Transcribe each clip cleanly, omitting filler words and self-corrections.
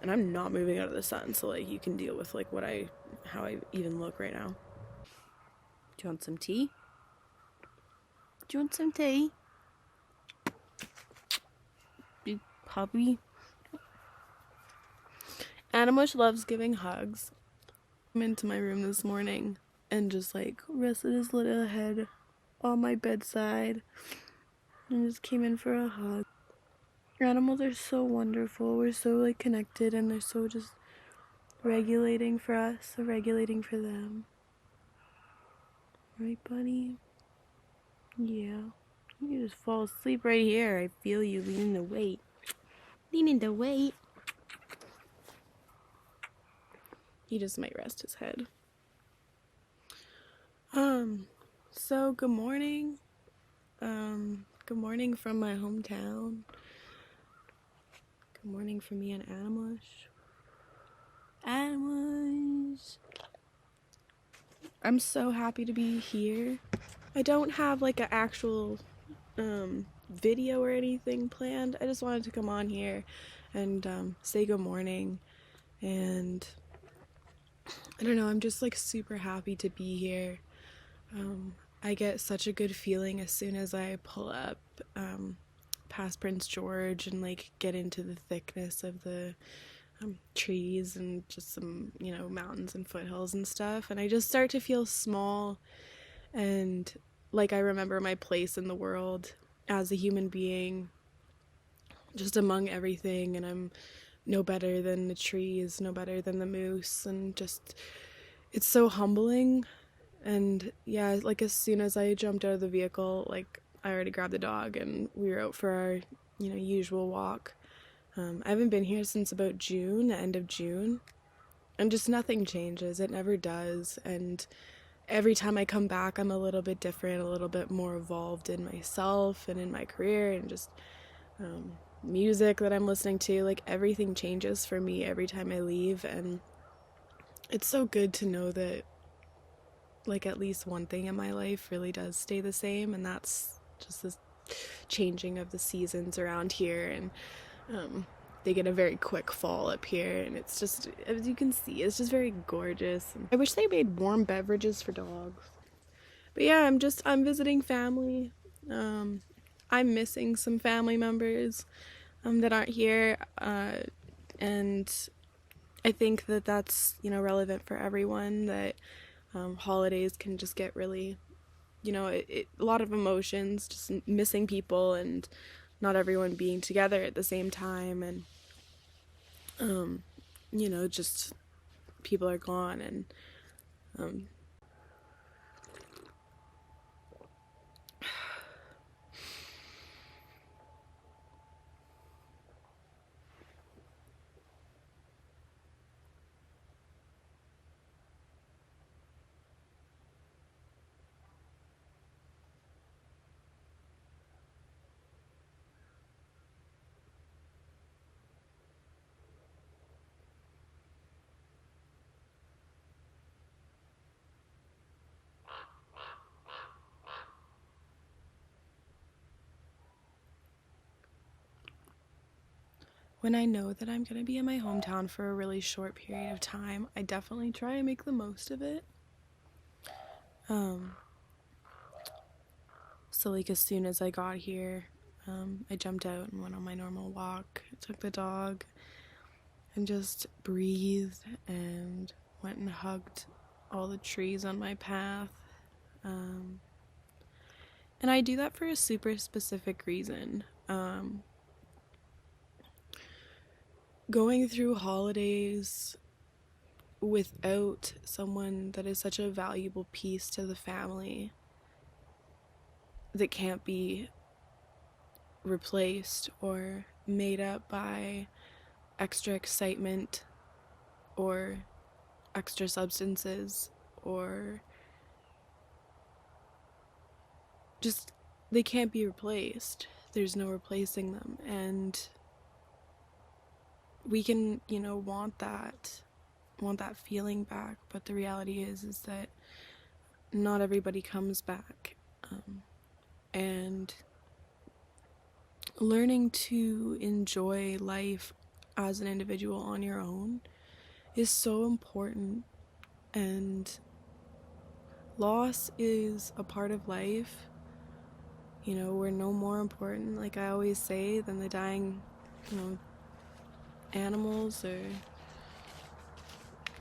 And I'm not moving out of the sun, so like you can deal with like how I even look right now. Do you want some tea? Do you want some tea? Big puppy. Animoosh loves giving hugs. I came into my room this morning and just like rested his little head on my bedside and just came in for a hug. Animals are so wonderful. We're so like connected, and they're so just regulating for us, so regulating for them. Right, buddy? Yeah. You just fall asleep right here. I feel you leaning the weight. Leaning the weight. He just might rest his head. So good morning. Good morning from my hometown. Good morning from me and Animoosh. Animoosh. I'm so happy to be here. I don't have like an actual video or anything planned. I just wanted to come on here and say good morning, and I don't know, I'm just like super happy to be here. I get such a good feeling as soon as I pull up past Prince George and like get into the thickness of the trees and just some, you know, mountains and foothills and stuff, and I just start to feel small and like I remember my place in the world as a human being, just among everything, and I'm no better than the trees, no better than the moose, and just it's so humbling. And yeah, like as soon as I jumped out of the vehicle, like I already grabbed the dog and we were out for our, you know, usual walk. I haven't been here since about June, the end of June, and just nothing changes. It never does. And every time I come back, I'm a little bit different, a little bit more evolved in myself and in my career, and just music that I'm listening to. Like everything changes for me every time I leave, and it's so good to know that like at least one thing in my life really does stay the same, and that's just this changing of the seasons around here. And they get a very quick fall up here, and it's just, as you can see, it's just very gorgeous. I wish they made warm beverages for dogs. But yeah, I'm visiting family. I'm missing some family members that aren't here, and I think that that's, you know, relevant for everyone, that holidays can just get really, you know, a lot of emotions, just missing people and not everyone being together at the same time, and you know, just people are gone, and when I know that I'm gonna be in my hometown for a really short period of time, I definitely try and make the most of it. So like as soon as I got here, I jumped out and went on my normal walk, took the dog, and just breathed and went and hugged all the trees on my path. And I do that for a super specific reason. Going through holidays without someone that is such a valuable piece to the family that can't be replaced or made up by extra excitement or extra substances, or just, they can't be replaced. There's no replacing them, and we can, you know, want that feeling back, but the reality is that not everybody comes back. And learning to enjoy life as an individual on your own is so important, and loss is a part of life. You know, we're no more important, like I always say, than the dying, animals or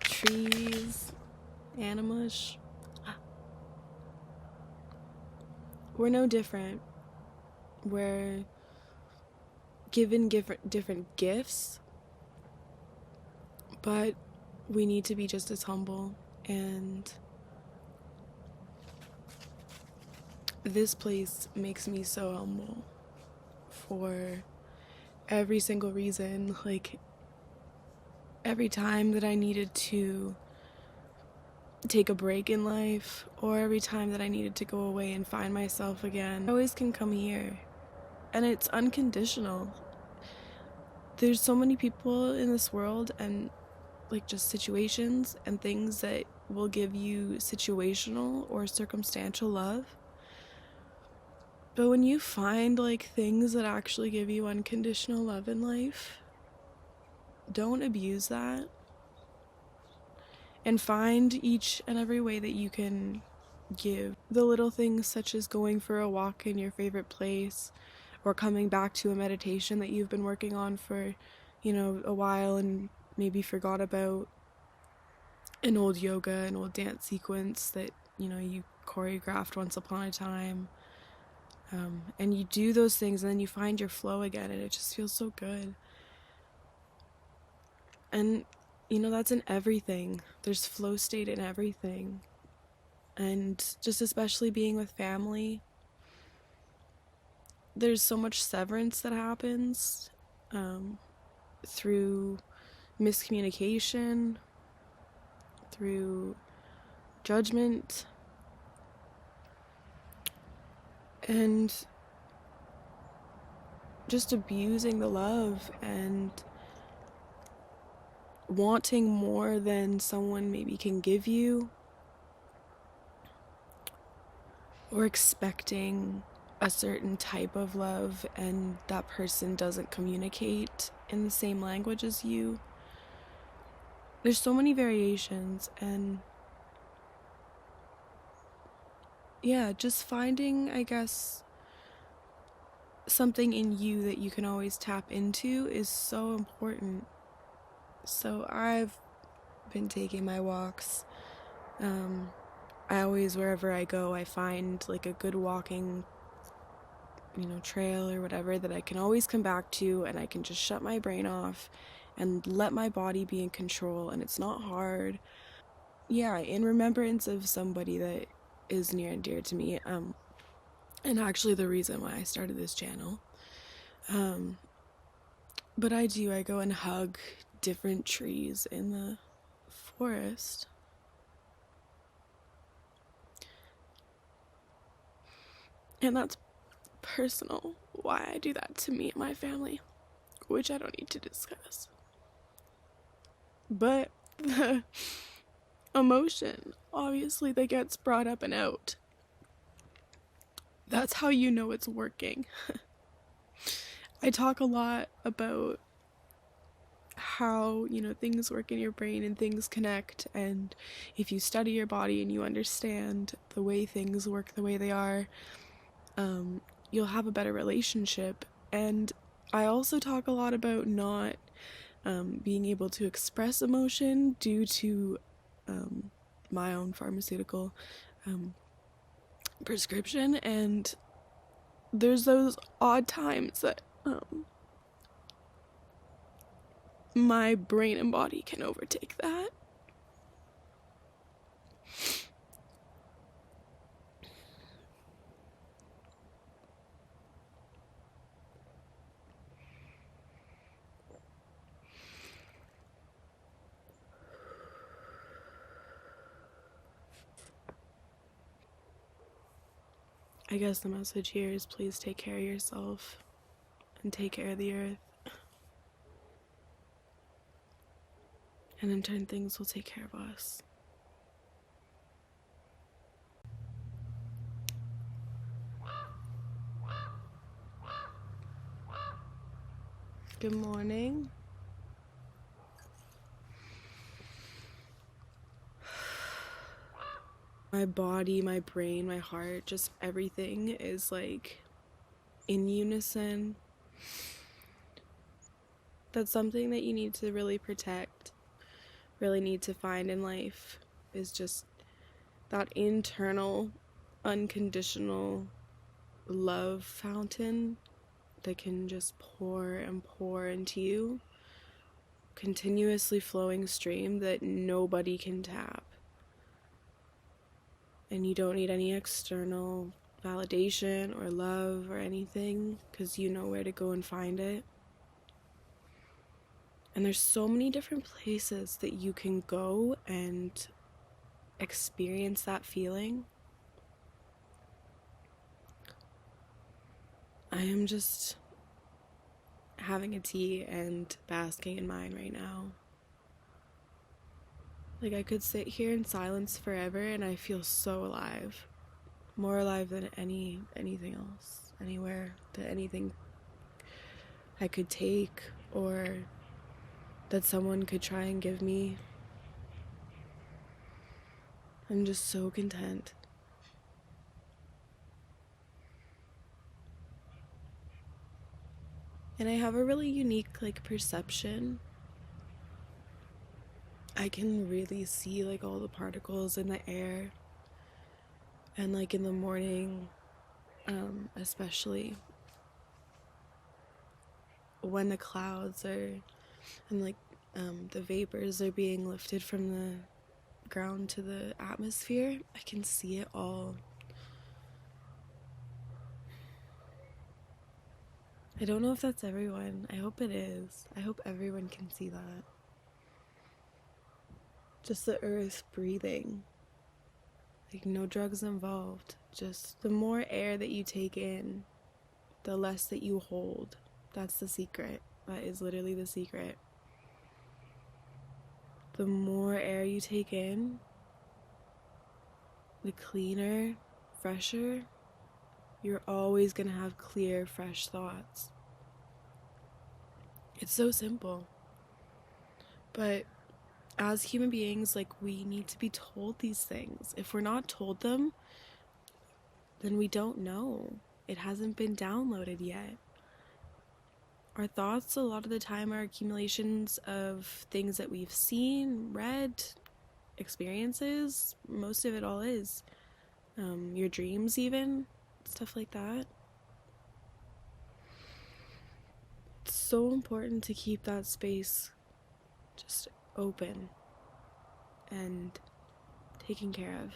trees, Animoosh. We're no different. We're given different gifts, but we need to be just as humble. And this place makes me so humble for every single reason. Like, every time that I needed to take a break in life, or every time that I needed to go away and find myself again, I always can come here. And it's unconditional. There's so many people in this world, and like just situations and things that will give you situational or circumstantial love. But when you find like things that actually give you unconditional love in life, don't abuse that. And find each and every way that you can give. The little things such as going for a walk in your favorite place, or coming back to a meditation that you've been working on for, a while and maybe forgot about, an old yoga, an old dance sequence that, you choreographed once upon a time. And you do those things and then you find your flow again, and it just feels so good. And that's in everything. There's flow state in everything. And just especially being with family, there's so much severance that happens through miscommunication, through judgment, and just abusing the love and wanting more than someone maybe can give you, or expecting a certain type of love and that person doesn't communicate in the same language as you. There's so many variations, and yeah, just finding, I guess, something in you that you can always tap into is so important. So I've been taking my walks. I always, wherever I go, I find like a good walking, trail or whatever that I can always come back to, and I can just shut my brain off and let my body be in control, and it's not hard. Yeah, in remembrance of somebody that is near and dear to me, and actually the reason why I started this channel. But I go and hug different trees in the forest. And that's personal, why I do that to me and my family, which I don't need to discuss. But the emotion, obviously, that gets brought up and out, that's how you know it's working. I talk a lot about how, things work in your brain and things connect, and if you study your body and you understand the way things work the way they are, you'll have a better relationship. And I also talk a lot about not being able to express emotion due to my own pharmaceutical prescription, and there's those odd times that my brain and body can overtake that. I guess the message here is please take care of yourself and take care of the earth. And in turn, things will take care of us. Good morning. My body, my brain, my heart, just everything is like in unison. That's something that you need to really protect, really need to find in life, is just that internal, unconditional love fountain that can just pour and pour into you, continuously flowing stream that nobody can tap. And you don't need any external validation or love or anything, because you know where to go and find it. And there's so many different places that you can go and experience that feeling. I am just having a tea and basking in mine right now. Like, I could sit here in silence forever and I feel so alive. More alive than anything else, anywhere, than anything I could take or that someone could try and give me. I'm just so content. And I have a really unique, perception. I can really see, all the particles in the air. And, in the morning, especially when the clouds are, and, the vapors are being lifted from the ground to the atmosphere, I can see it all. I don't know if that's everyone. I hope it is. I hope everyone can see that. Just the earth breathing. No drugs involved. Just the more air that you take in, the less that you hold. That's the secret. That is literally the secret. The more air you take in, the cleaner, fresher, you're always gonna have clear, fresh thoughts. It's so simple. But as human beings, we need to be told these things. If we're not told them, then we don't know. It hasn't been downloaded yet. Our thoughts, a lot of the time, are accumulations of things that we've seen, read, experiences. Most of it all is. Your dreams even, stuff like that. It's so important to keep that space just open and taken care of.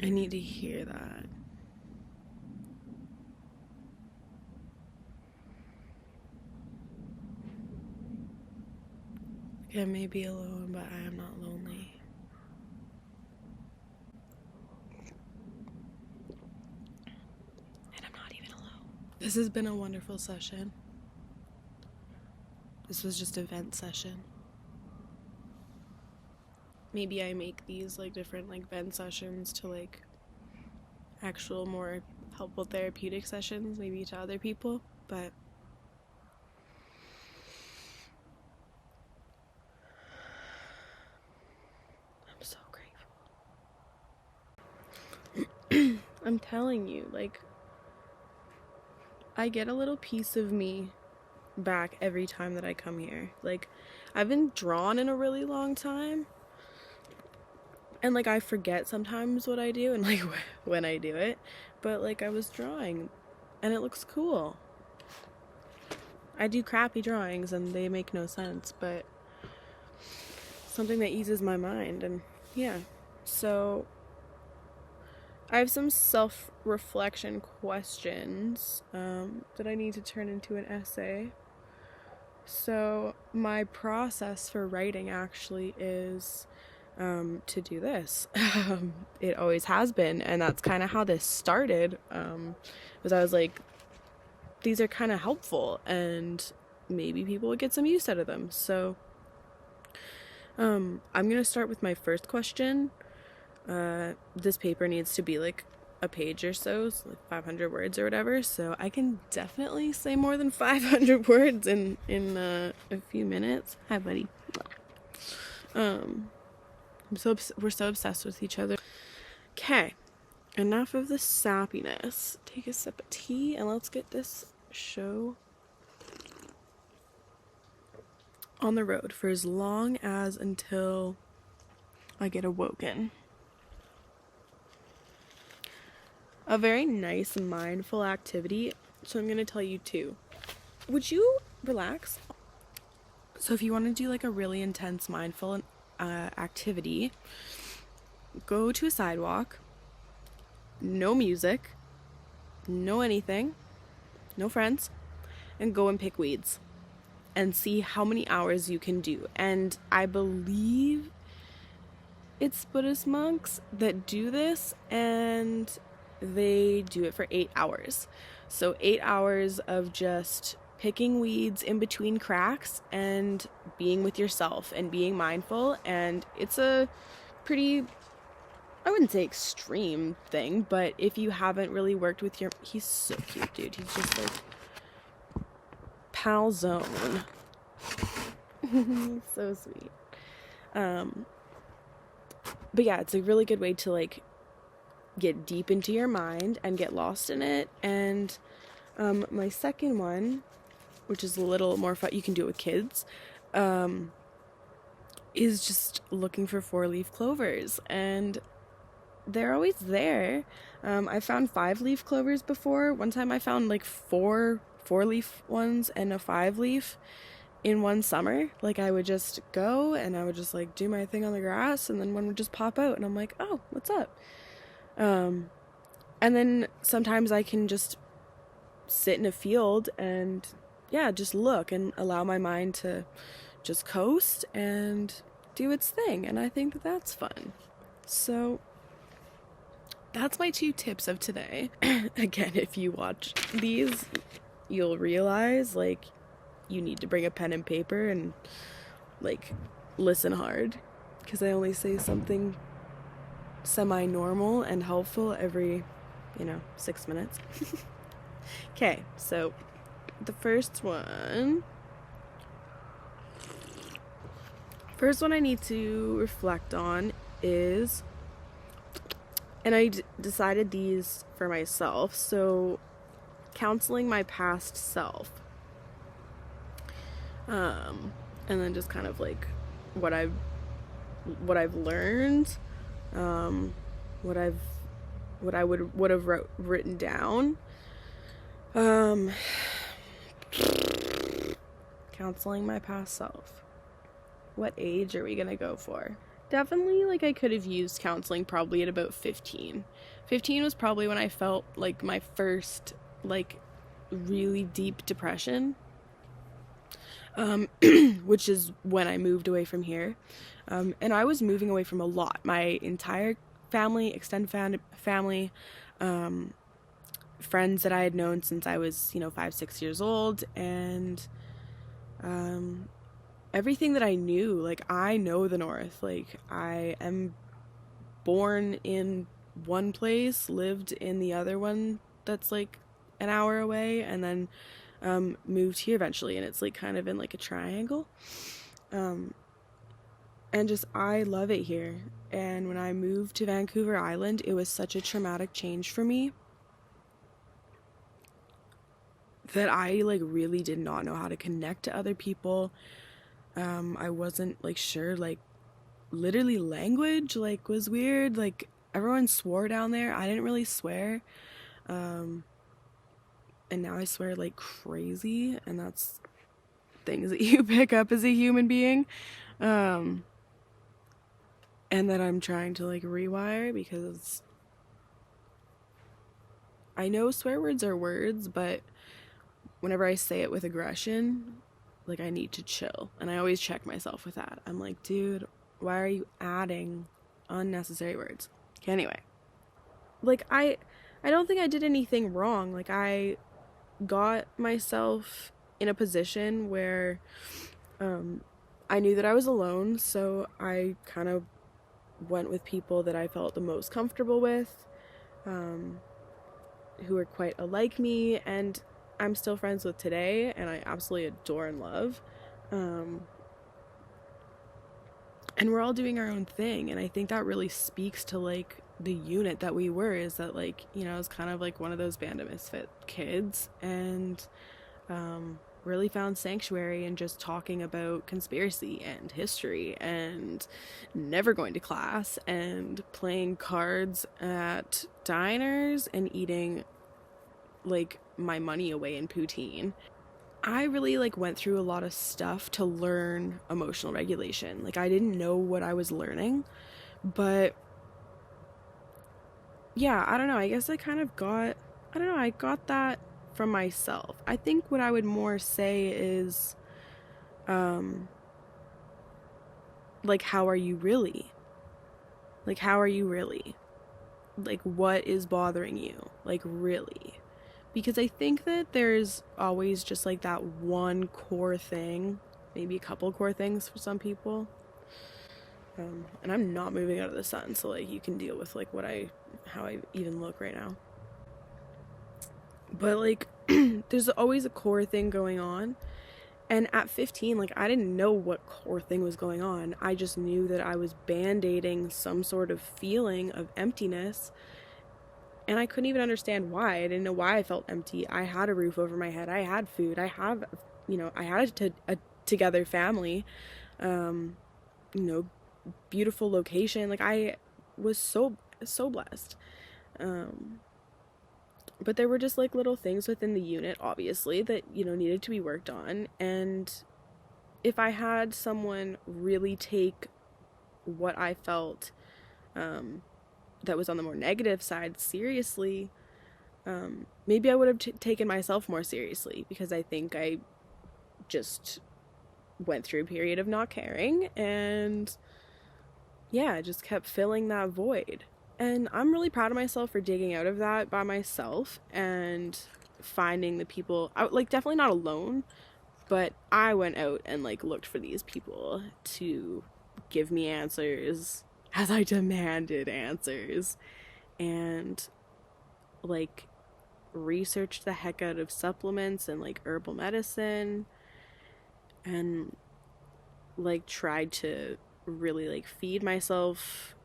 I need to hear that. I may be alone, but I am not lonely. And I'm not even alone. This has been a wonderful session. This was just a vent session. Maybe I make these different vent sessions to actual more helpful therapeutic sessions, maybe to other people, but I'm so grateful. I'm telling you, I get a little piece of me back every time that I come here. I've been drawn in a really long time. And I forget sometimes what I do and when I do it. But I was drawing and it looks cool. I do crappy drawings and they make no sense, but something that eases my mind. And yeah, so I have some self-reflection questions that I need to turn into an essay. So my process for writing actually is to do this. It always has been, and that's kind of how this started. Was I was like, these are kind of helpful, and maybe people would get some use out of them. So I'm gonna start with my first question. This paper needs to be a page or so, like 500 words or whatever, so I can definitely say more than 500 words in a few minutes. Hi, buddy. We're so obsessed with each other. Okay, enough of the sappiness. Take a sip of tea and let's get this show on the road for as long as until I get awoken. A very nice mindful activity, so I'm going to tell you two. Would you relax? So if you want to do like a really intense mindful activity, go to a sidewalk, no music, no anything, no friends, and go and pick weeds and see how many hours you can do. And I believe it's Buddhist monks that do this, and they do it for 8 hours. So 8 hours of just picking weeds in between cracks and being with yourself and being mindful. And it's a pretty, I wouldn't say extreme thing, but if you haven't really worked with your, he's so cute, dude. He's just like pal zone. He's so sweet. But yeah, it's a really good way to like get deep into your mind and get lost in it. And my second one, which is a little more fun, you can do it with kids, is just looking for 4-leaf clovers, and they're always there. I found 5-leaf clovers before. One time I found like 4-leaf ones and a 5-leaf in one summer. Like I would just go and I would just like do my thing on the grass, and then one would just pop out and I'm like, oh, what's up? And then sometimes I can just sit in a field and yeah, just look and allow my mind to just coast and do its thing. And I think that that's fun. So that's my 2 tips of today. Again, if you watch these, you'll realize like you need to bring a pen and paper and like listen hard, because I only say something semi-normal and helpful every 6 minutes. Okay, so the first one I need to reflect on is, and I decided these for myself, so counseling my past self, and then just kind of like what I've learned, what I would have written down. Counseling my past self. What age are we gonna go for? Definitely, like, I could have used counseling probably at about 15. 15 was probably when I felt like my first, like, really deep depression. Which is when I moved away from here. And I was moving away from a lot. My entire family, extended family, friends that I had known since I was, 5-6 years old, and everything that I knew. Like, I know the North. Like, I am born in one place, lived in the other one that's like an hour away, and then moved here eventually, and it's like kind of in like a triangle. And just, I love it here. And when I moved to Vancouver Island, it was such a traumatic change for me that I like really did not know how to connect to other people. I wasn't like sure, like literally language like was weird. Like everyone swore down there. I didn't really swear. And now I swear like crazy, and that's things that you pick up as a human being. And that I'm trying to like rewire, because I know swear words are words, but whenever I say it with aggression, like I need to chill. And I always check myself with that. I'm like, dude, why are you adding unnecessary words? Okay, anyway. Like I don't think I did anything wrong. Like I got myself in a position where I knew that I was alone, so I kind of went with people that I felt the most comfortable with. who are quite alike me and I'm still friends with today, and I absolutely adore and love. And we're all doing our own thing, and I think that really speaks to like the unit that we were, is that like, you know, it's kind of like one of those band of misfit kids, and really found sanctuary in just talking about conspiracy and history and never going to class and playing cards at diners and eating like my money away in poutine. I really like went through a lot of stuff to learn emotional regulation. Like I didn't know what I was learning, but yeah, I don't know. I guess I kind of got, I don't know, I got that from myself. I think what I would more say is like how are you really? Like how are you really? Like what is bothering you? Like really? Because I think that there's always just like that one core thing, maybe a couple core things for some people. And I'm not moving out of the sun, so like you can deal with like how I even look right now. But like there's always a core thing going on. And at 15, like I didn't know what core thing was going on. I just knew that I was band-aiding some sort of feeling of emptiness. And I couldn't even understand why. I didn't know why I felt empty. I had a roof over my head. I had food. I have, you know, I had a together family. You know, beautiful location. Like I was so blessed. But there were just like little things within the unit, obviously, that, you know, needed to be worked on. And if I had someone really take what I felt that was on the more negative side seriously, maybe I would have taken myself more seriously, because I think I just went through a period of not caring and yeah, just kept filling that void. And I'm really proud of myself for digging out of that by myself and finding the people, like definitely not alone, but I went out and like looked for these people to give me answers as I demanded answers, and like researched the heck out of supplements and like herbal medicine, and like tried to really like feed myself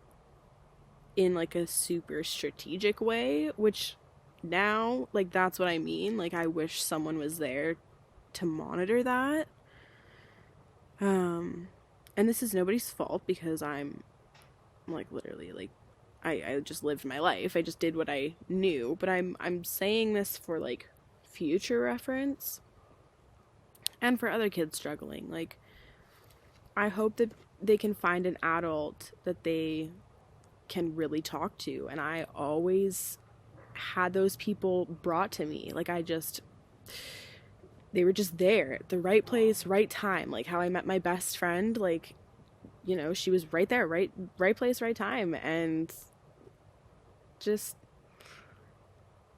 in like a super strategic way, which now like that's what I mean. Like I wish someone was there to monitor that. And this is nobody's fault, because I'm like literally like I just lived my life. I just did what I knew, but I'm saying this for like future reference and for other kids struggling. Like I hope that they can find an adult that they can really talk to, and I always had those people brought to me. Like they were just there at the right place, right time. Like how I met my best friend, like, you know, she was right there, right place, right time. And just,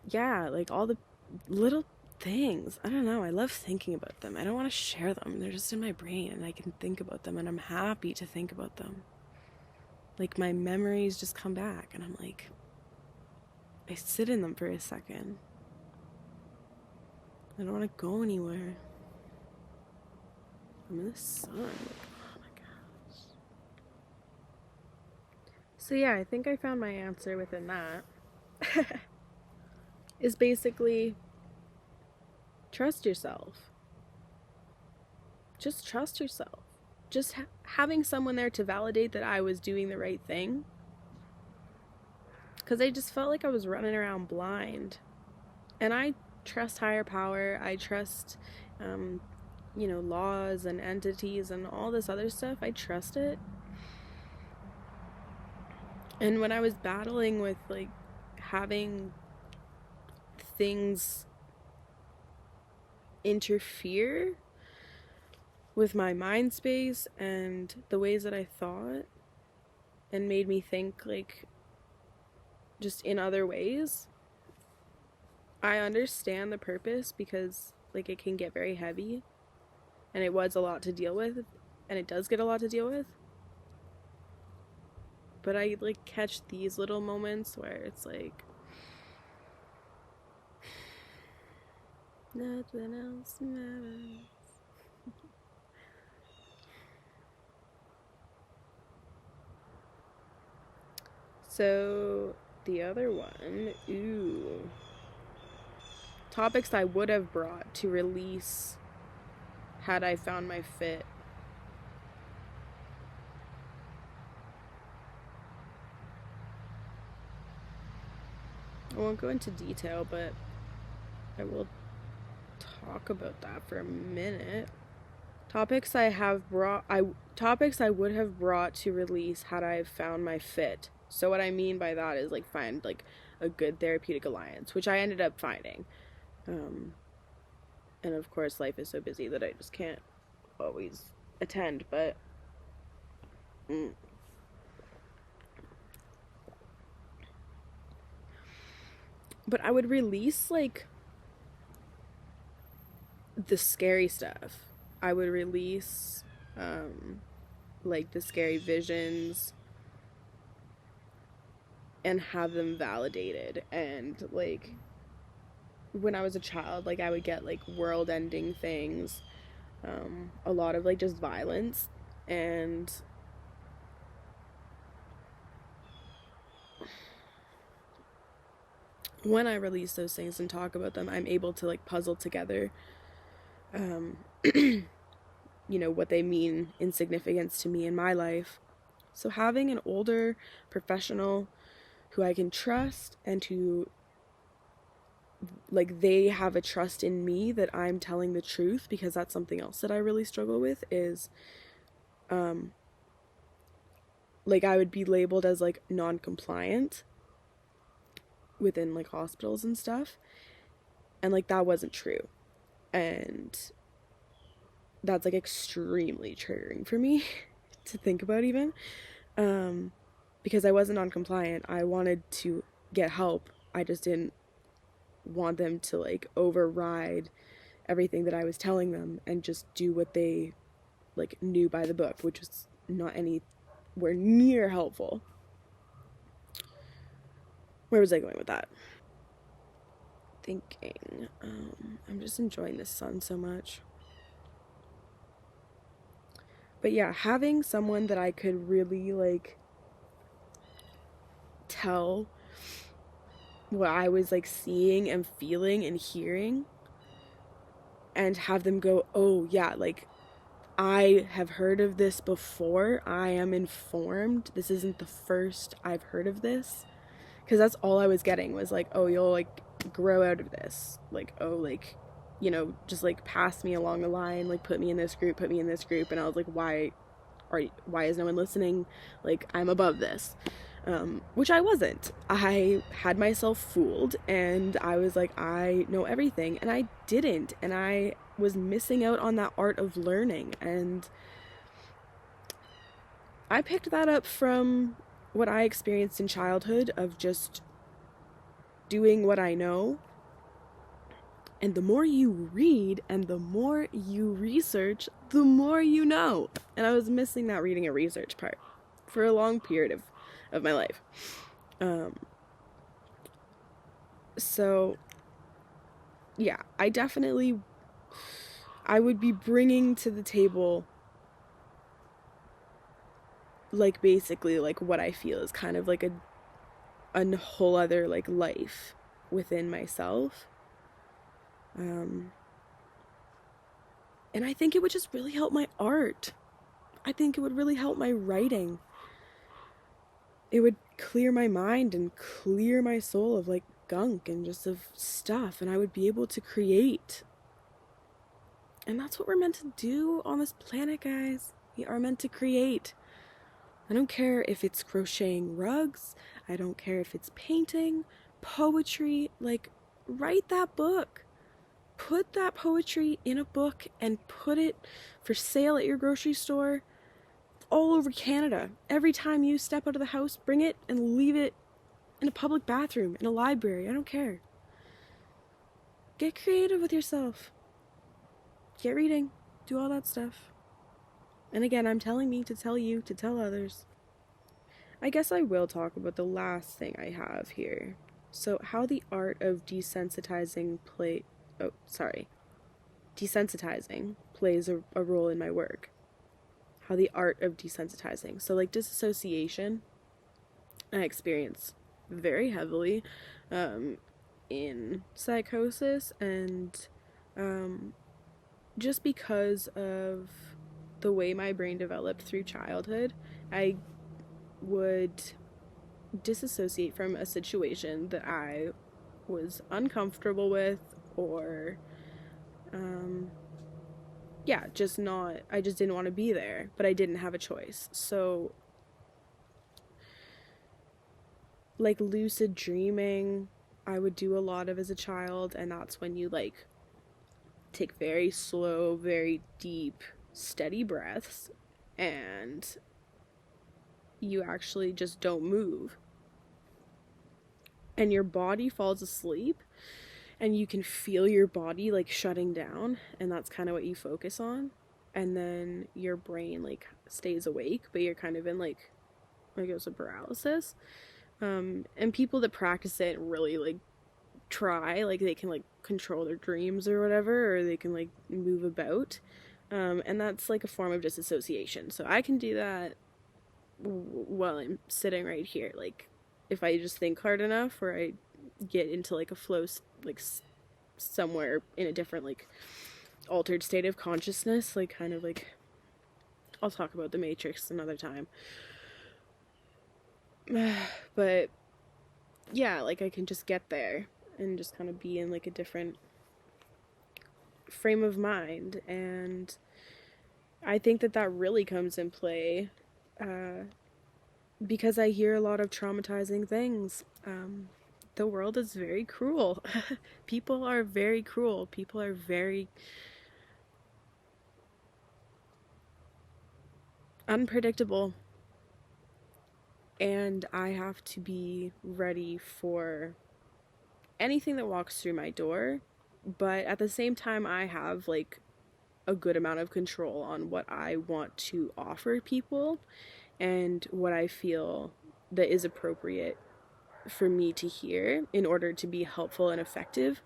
yeah, like all the little things. I don't know. I love thinking about them. I don't want to share them. They're just in my brain and I can think about them, and I'm happy to think about them. Like my memories just come back and I'm like, I sit in them for a second. I don't want to go anywhere. I'm in the sun. Like, oh my gosh. So yeah, I think I found my answer within that. Is basically trust yourself. Just trust yourself. Just having someone there to validate that I was doing the right thing. Because I just felt like I was running around blind. And I trust higher power. I trust, you know, laws and entities and all this other stuff. I trust it. And when I was battling with, like, having things interfere with my mind space and the ways that I thought, and made me think, like, just in other ways, I understand the purpose, because, like, it can get very heavy, and it was a lot to deal with, and it does get a lot to deal with. But I, like, catch these little moments where it's like, Nothing else matters. So, the other one, topics I would have brought to release had I found my fit. I won't go into detail, but I will talk about that for a minute. Topics I would have brought to release had I found my fit. So what I mean by that is like find like a good therapeutic alliance, which I ended up finding. And of course life is so busy that I just can't always attend, but I would release like the scary stuff. I would release like the scary visions and have them validated. And like when I was a child, like I would get like world ending things, a lot of like just violence, and when I release those things and talk about them, I'm able to like puzzle together you know, what they mean in significance to me in my life. So having an older professional who I can trust and who like they have a trust in me that I'm telling the truth, because that's something else that I really struggle with is like I would be labeled as like non-compliant within like hospitals and stuff, and like that wasn't true, and that's like extremely triggering for me to think about even, because I wasn't non-compliant. I wanted to get help. I just didn't want them to like override everything that I was telling them and just do what they like knew by the book, which was not anywhere near helpful. Where was I going with that? Thinking. I'm just enjoying this sun so much. But yeah, having someone that I could really like tell what I was like seeing and feeling and hearing, and have them go, oh yeah, like I have heard of this before, I am informed, this isn't the first I've heard of this. Because that's all I was getting was like, oh, you'll like grow out of this, like, oh, like, you know, just like pass me along the line, like put me in this group, and I was like, why is no one listening? Like, I'm above this. Which I wasn't. I had myself fooled, and I was like, I know everything, and I didn't, and I was missing out on that art of learning. And I picked that up from what I experienced in childhood of just doing what I know. And the more you read and the more you research, the more you know. And I was missing that reading and research part for a long period of my life. So yeah, I would be bringing to the table like basically like what I feel is kind of like a whole other like life within myself. And I think it would just really help my art. I think it would really help my writing. It would clear my mind and clear my soul of like gunk and just of stuff, and I would be able to create. And that's what we're meant to do on this planet, guys. We are meant to create. I don't care if it's crocheting rugs, I don't care if it's painting, poetry, like write that book. Put that poetry in a book and put it for sale at your grocery store all over Canada. Every time you step out of the house, bring it and leave it in a public bathroom, in a library. I don't care. Get creative with yourself. Get reading. Do all that stuff. And again, I'm telling me to tell you to tell others. I guess I will talk about the last thing I have here. So how the art of desensitizing desensitizing plays a role in my work. How the art of desensitizing. So, like, disassociation, I experience very heavily in psychosis, and just because of the way my brain developed through childhood, I would disassociate from a situation that I was uncomfortable with, or I just didn't want to be there, but I didn't have a choice. So, like, lucid dreaming, I would do a lot of as a child, and that's when you, like, take very slow, very deep, steady breaths, and you actually just don't move. And your body falls asleep, and you can feel your body, like, shutting down, and that's kind of what you focus on. And then your brain, like, stays awake, but you're kind of in, like, I guess, a paralysis. And people that practice it really, like, try, like, they can, like, control their dreams or whatever, or they can, like, move about. And that's, like, a form of disassociation. So I can do that while I'm sitting right here. Like, if I just think hard enough, or I get into, like, a flow, like, somewhere in a different, like, altered state of consciousness, like, kind of like, I'll talk about the Matrix another time. But yeah, like, I can just get there and just kind of be in, like, a different frame of mind. And I think that really comes in play because I hear a lot of traumatizing things. The world is very cruel. People are very cruel. People are very unpredictable. And I have to be ready for anything that walks through my door. But at the same time, I have, like, a good amount of control on what I want to offer people and what I feel that is appropriate for me to hear in order to be helpful and effective.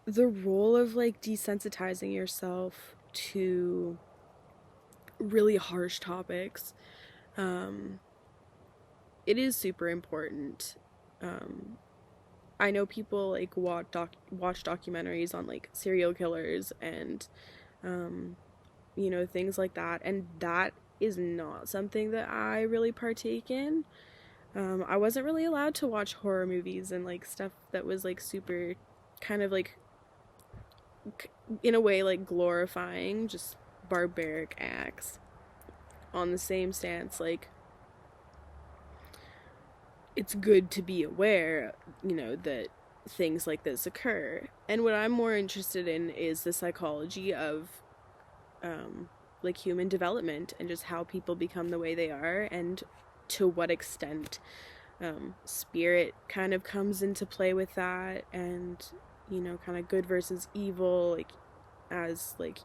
The role of, like, desensitizing yourself to really harsh topics, it is super important. I know people, like, watch documentaries on, like, serial killers and things like that, and that is not something that I really partake in. I wasn't really allowed to watch horror movies and, like, stuff that was, like, super kind of, like, in a way, like, glorifying just barbaric acts. On the same stance, like, it's good to be aware, that things like this occur. And what I'm more interested in is the psychology of like, human development, and just how people become the way they are, and to what extent spirit kind of comes into play with that, and kind of good versus evil, like, as, like,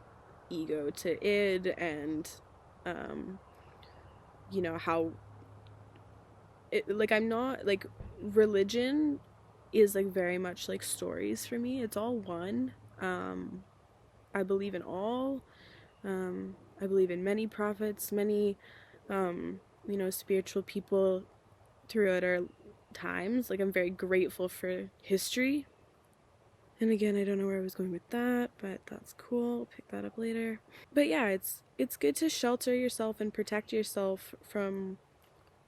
ego to id, and how I'm not, like, religion is, like, very much like stories for me. It's all one. I believe in all. I believe in many prophets, many spiritual people throughout our times. Like, I'm very grateful for history. And again, I don't know where I was going with that, but that's cool. I'll pick that up later. But yeah, it's good to shelter yourself and protect yourself from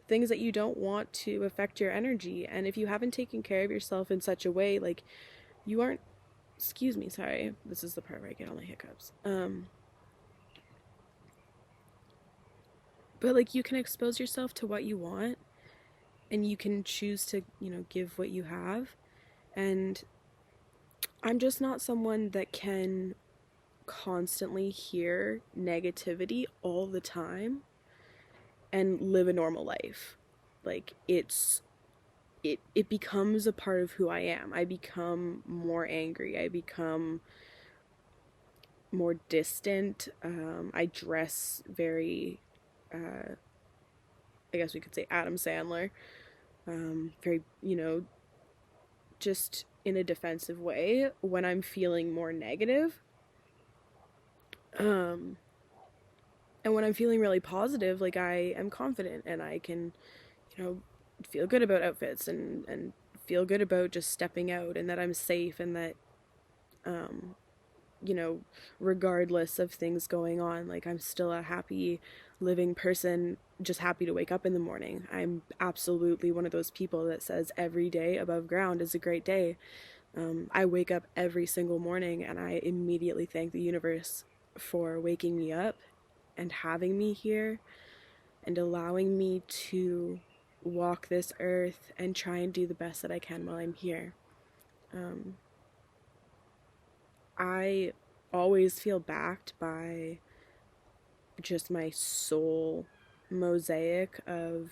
things that you don't want to affect your energy. And if you haven't taken care of yourself in such a way, like, you aren't, excuse me, sorry, this is the part where I get all my hiccups. But, like, you can expose yourself to what you want, and you can choose to, give what you have. And I'm just not someone that can constantly hear negativity all the time and live a normal life. Like, it becomes a part of who I am. I become more angry. I become more distant. I dress very, I guess we could say Adam Sandler. Very, just in a defensive way when I'm feeling more negative. And when I'm feeling really positive, like, I am confident and I can, feel good about outfits and feel good about just stepping out, and that I'm safe, and that, um, regardless of things going on, like, I'm still a happy living person, just happy to wake up in the morning. I'm absolutely one of those people that says every day above ground is a great day. I wake up every single morning and I immediately thank the universe for waking me up and having me here and allowing me to walk this earth and try and do the best that I can while I'm here. I always feel backed by just my soul mosaic of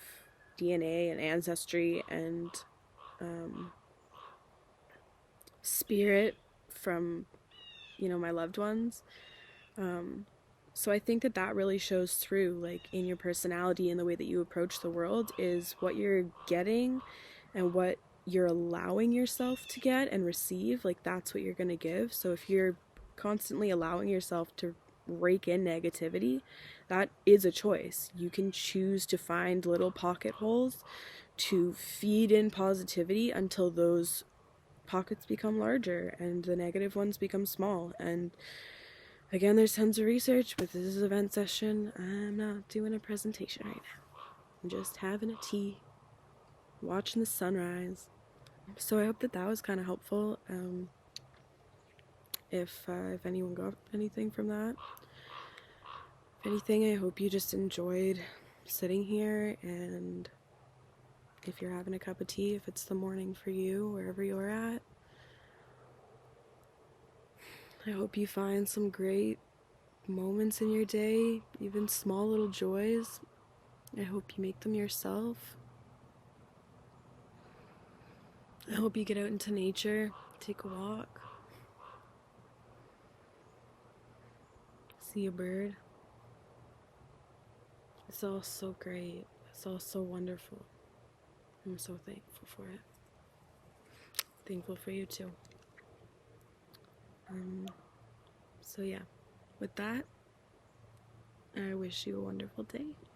DNA and ancestry and spirit from, my loved ones. So I think that that really shows through, like, in your personality and the way that you approach the world, is what you're getting and what you're allowing yourself to get and receive. Like, that's what you're going to give. So if you're constantly allowing yourself to rake in negativity, that is a choice. You can choose to find little pocket holes to feed in positivity until those pockets become larger and the negative ones become small. And again, there's tons of research, but this is an event session. I'm not doing a presentation right now. I'm just having a tea, watching the sunrise. So I hope that that was kind of helpful. If anyone got anything from that. If anything, I hope you just enjoyed sitting here, and if you're having a cup of tea, if it's the morning for you, wherever you're at, I hope you find some great moments in your day, even small little joys. I hope you make them yourself. I hope you get out into nature, take a walk, see a bird. It's all so great. It's all so wonderful. I'm so thankful for it. Thankful for you too. So yeah, with that, I wish you a wonderful day.